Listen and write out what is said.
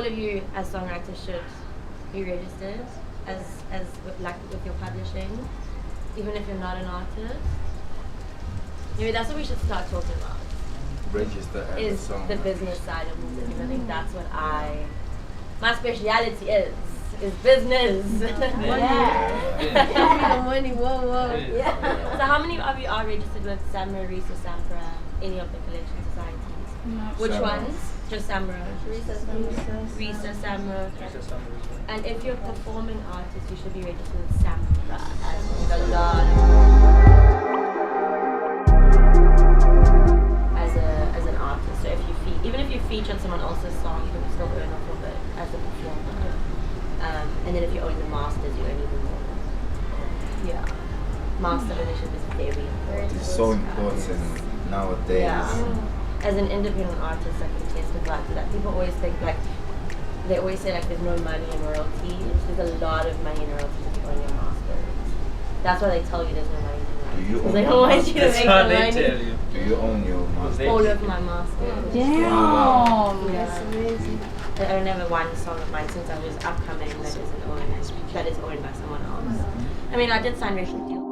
of you as songwriters should be registered with your publishing, even if you're not an artist. Maybe that's what we should start talking about. Register as is a songwriter. The business side of music. I think that's what my speciality is business. Money. Whoa. Yeah. So how many of you are registered with SAMRA, RISA, SAMPRA, any of the collection societies? No. Which ones? Just SAMRA. RISA, SAMRA. And if you're a performing artist, you should be registered with SAMPRA as an artist. So even if you feature on someone else's song, you can still earn off of it as a performer. And then if you own the masters, you earn even more. Yeah. Master ownership is very important. It's so important nowadays. Yeah. As an independent artist, I can testify to that. People always think they always say there's no money in royalties. There's a lot of money in royalties if you own your masters. That's why they tell you there's no money in royalties. Because they don't want you to make the money. Tell you. Do you own your masters? All of my masters. Damn! Wow. That's amazing. I don't have one song of mine since I was upcoming that is owned by someone else. I mean, I did sign record deals.